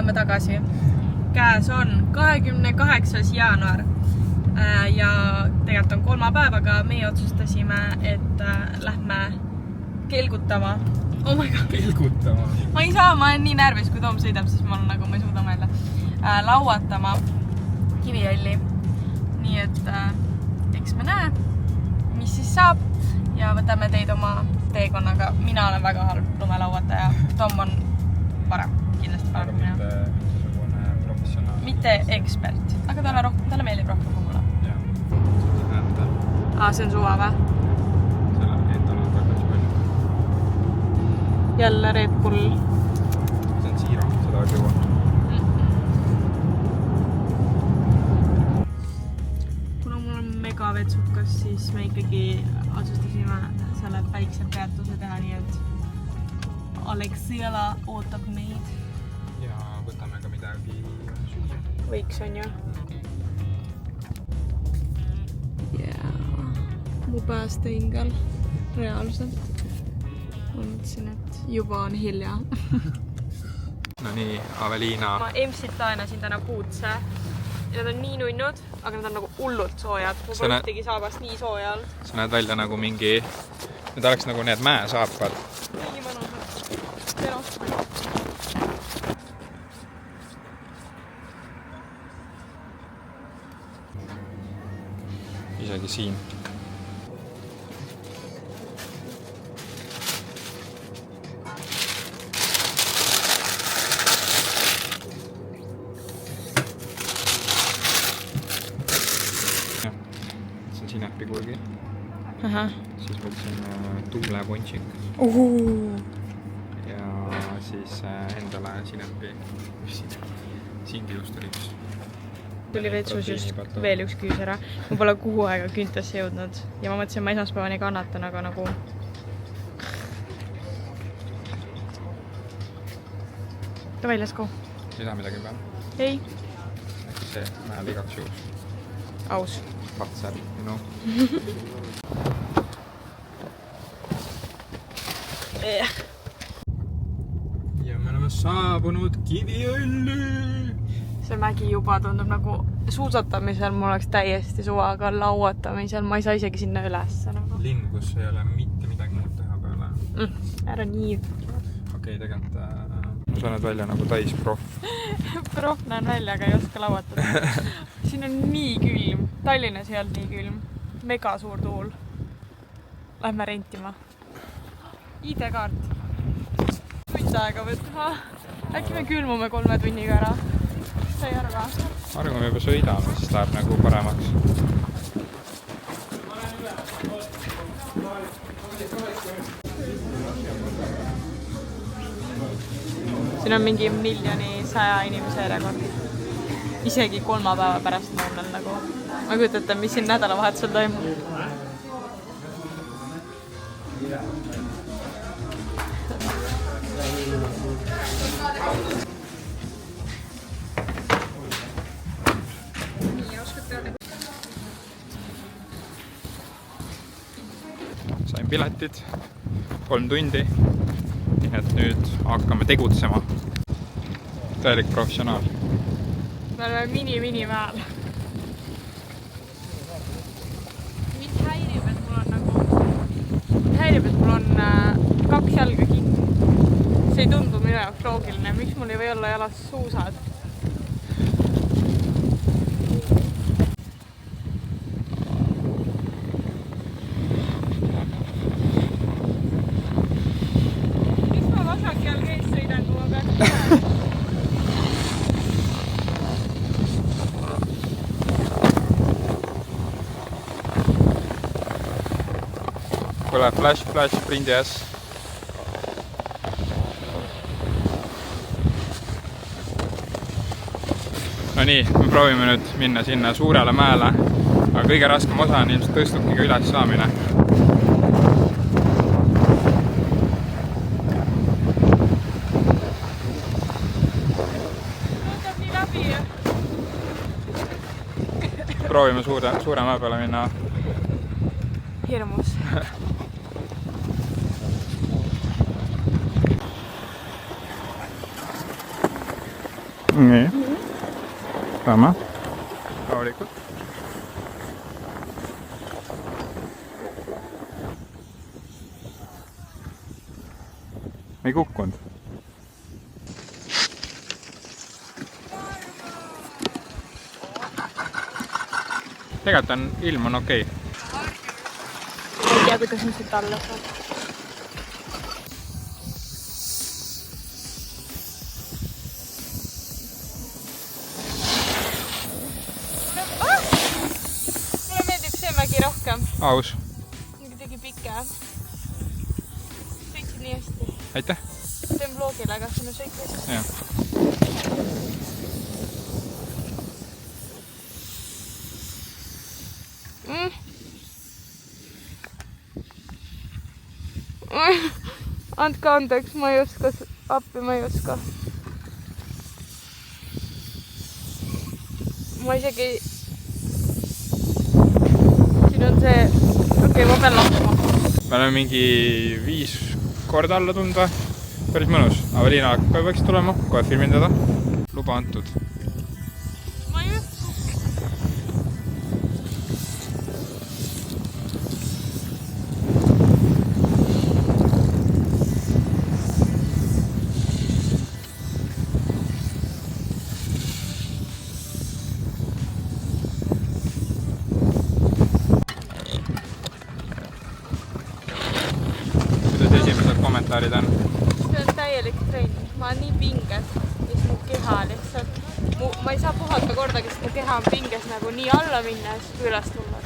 oleme tagasi. Käes on 28. jaanuar ja tegelikult on kolmapäev, aga meie otsustasime, et lähme kelgutama. Oh my god. Kelgutama? Ma ei saa, ma olen nii närvis, kui Tom sõidab, siis ma olen nagu, ma ei suuda mõelda. Lauatama Kivijalli. Nii et eks me näe, mis siis saab ja võtame teid oma teekonnaga. Mina olen väga halb lumelauataja. Tom on parem, kindlasti parem kui mina. Mitte ekspert, aga talle meeldib rohkem kui mulle. See on suva või? Selle keetanud väga palju. Jälle Red Bull. See on siira, seda ei juua. Kuna mul on mega vetsukas, siis me ikkagi otsustasime selle väikse peatuse teha, nii et Alexiela ootab meid. Ja võtame ka midagi süüa. Võiks on ju. Mu päästeingel reaalselt. Ma mõtlesin, et juba on hilja. No nii, Aveliina. Ma emsit laenasin täna puutse. Nad on nii nunnud, aga nad on nagu hullult soojad. Mu pole ühtegi saabast nii sooja olnud. Sa näed välja nagu mingi... Need oleks nagu need mäesaapad. Nii mõnusad. Tenost. Isegi siin. See on sinepi kuigi. Siis võtsin tuulepončik. Ja siis endale sinepi. Siingi just oli üks. Tuli vetsus just veel üks küüs ära. Ma pole kuhu aega küntesse jõudnud. Ja ma mõtlesin, ma esmaspäevani kannatan, aga nagu... Davai, let's go. Ei saa midagi peale? Ei. Ehk see näeb igaks juhus. Aus. Vatsar, no. Ja me oleme saabunud Kivijalli. See mägi juba tundub nagu suusatamisel mul oleks täiesti suva, aga lauatamisel ma ei saa isegi sinna üles. Nagu. Linn, kus ei ole mitte midagi muud teha peale. Ära nii. Okei, tegelikult sa näed välja nagu täis proff. Proff näen välja, aga ei oska lauatada. Siin on nii külm. Tallinnas ei olnud nii külm. Mega suur tuul. Lähme rentima. ID-kaart. Tund aega võtta. Äkki me külmume 3 tunniga ära. Sa ei arva? Arva, me juba sõidame, siis läheb nagu paremaks. Siin on mingi 1,100,000 inimese järjekord. Isegi 3 päeva pärast mõnel nagu. Ma kujutate, mis siin nädalavahetusel toimub. Sain piletid 3 tundi. Nii et nüüd hakkame tegutsema. Täielik professionaal. Me oleme mini mäel. Mind häirib, et mul on nagu... Häirib, et mul on 2 jalga kinni. See ei tundu minu jaoks loogiline. Miks mul ei või olla jalas suusad? Miks ma vasak jalg ees sõidan, kui ma peaks Kuule, flash, sprindi ees. No nii, me proovime nüüd minna sinna suurele mäele, aga kõige raskem osa on ilmselt tõstukiga üles saamine. Võtab nii läbi. Proovime suure mäe peale minna. Hirmus. nii. Saame. Rahulikult. Ei kukkunud. Tegelikult on ilm on okei. Ei tea, kuidas nüüd siit alla saab. Mulle meeldib see mägi rohkem. Aus. Kuidagi pikem. Sõitsid nii hästi. Aitäh. Teen vlogile, aga sinu sõit hästi. Jah. Andke andeks, ma ei oska, appi ma ei oska. Ma isegi... Siin on see... Okei, ma pean lahtuma. Me oleme mingi 5 korda alla tulnud või? Päris mõnus. Aveliina ka võiks tulema, kohe filmin teda. Luba antud. Ma ei usku. Kommentaarid on. See on täielik trenn. Ma olen nii pinges, mis mu keha lihtsalt... Ma ei saa puhata kordagi, sest mu keha on pinges nagu nii alla minna ja siis üles tulla.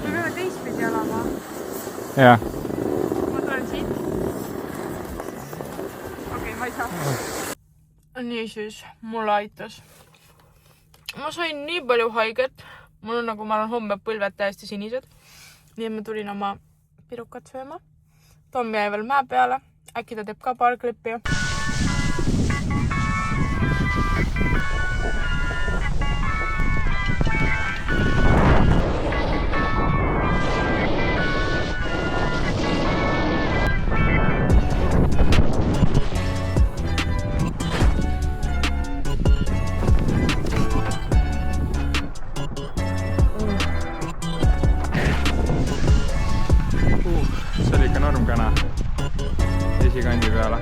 Me peame teistpidi olema. Jah. Nii siis, mulle aitas. Ma sain nii palju haiget. Mul on nagu, ma olen homme põlved täiesti sinised. Nii et ma tulin oma pirukat sööma. Tom jäi veel mäe peale. Äkki ta teeb ka paar klippi. See oli ikka normkana esikandi peale.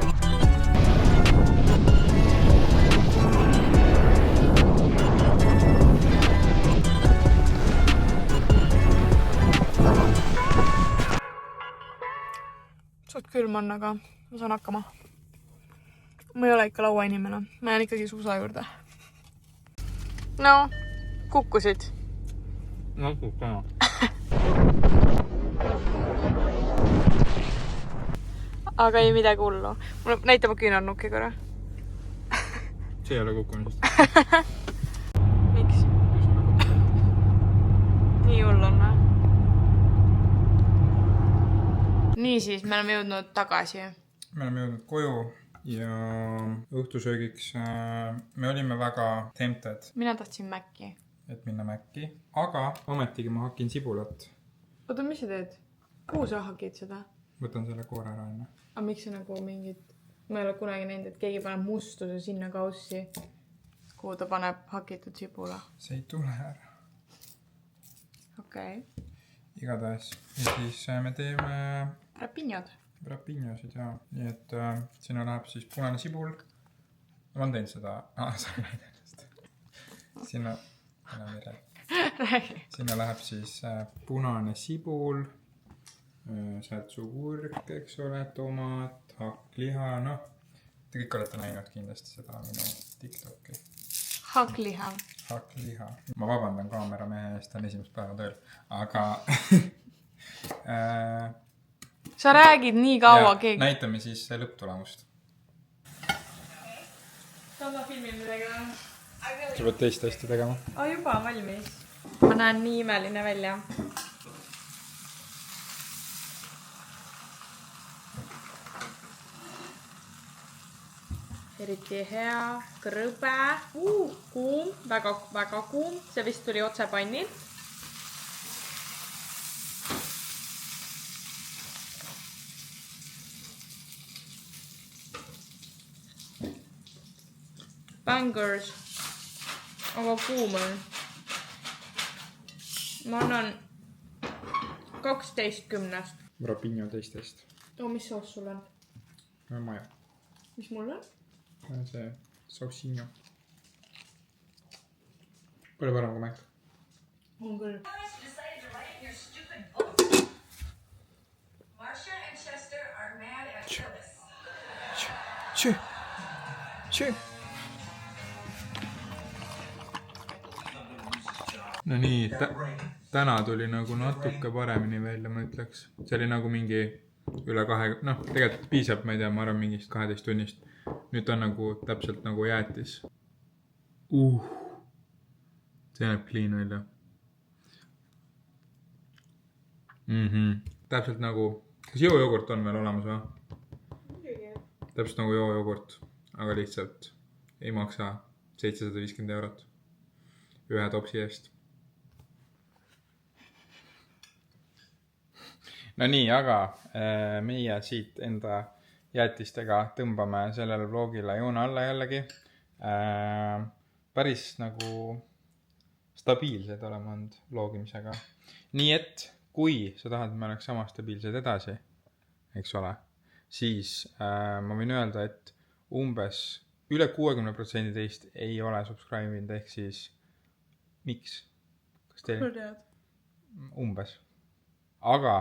Suht külm on, aga ma saan hakkama. Ma ei ole ikka lauainimene. Ma jään ikkagi suusa juurde. No, kukkusid. No, kukkama. Aga ei midagi hullu. Mulle näitama küünarnukki korra. See ei ole kukkumisest. Miks? Nii hull on või? Niisiis, me oleme jõudnud tagasi. Me oleme jõudnud koju ja õhtusöögiks me olime väga tempted. Mina tahtsin Mäkki. Et minna Mäkki. Aga ometigi ma hakin sibulat. Oota, mis sa teed? Kuhu sa hakid seda? Võtan selle koore ära enne. Aga miks see nagu mingid... Ma ei ole kunagi näinud, et keegi paneb mustuse sinna kaussi, kuhu ta paneb hakitud sibula. See ei tule ära. Okei. Igatahes. Ja siis me teeme... Rapinjosid, jaa. Nii et sinna läheb siis punane sibul. Ma olen teinud seda... sa ei näid ennast. Sinna... Sinna läheb siis punane sibul. Sätsukurk, eks ole, tomat, hakkliha, noh. Te kõik olete näinud kindlasti seda minu TikToki. Hakkliha. Hakkliha. Ma vabandan kaameramehe eest, on esimest päeva tööl. Aga... Sa räägid nii kaua keegi. Näitame siis lõpptulemust. Ma filmin midagi või? Sa pead teist hästi tegema. Juba valmis. Ma näen nii imeline välja. eriti hea, krõbe, kuum, väga kuum, see vist tuli otse pannilt. Bangers, aga kuum on. Ma annan 12 10. Rapinho teistest. Mis soos sul on? Maja. Mis mul on? See sausinho. Palju parem kui Mac. On küll. No nii, täna tuli nagu natuke paremini välja, ma ütleks. See oli nagu mingi üle 2, tegelikult piisab, ma ei tea, ma arvan mingist 12 tunnist. Nüüd on nagu täpselt nagu jäätis. See näeb clean välja. Täpselt nagu, kas joojogurt on veel olemas või? Täpselt nagu joojogurt, aga lihtsalt ei maksa 750 eurot ühe topsi eest. No nii, aga meie siit enda jäätistega tõmbame sellele vlogile joone alla jällegi. Päris nagu stabiilsed oleme olnud vlogimisega. Nii et, kui sa tahad, et me oleks sama stabiilsed edasi, eks ole, siis ma võin öelda, et umbes üle 60% teist ei ole subscribe'inud, ehk siis miks? Kas teil? Umbes. Aga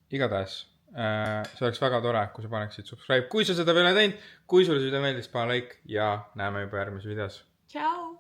igatahes see oleks väga tore, kui sa paneksid subscribe, kui sa seda veel ei teinud, kui sulle seda meeldis, pane like ja näeme juba järgmises videos. Ciao!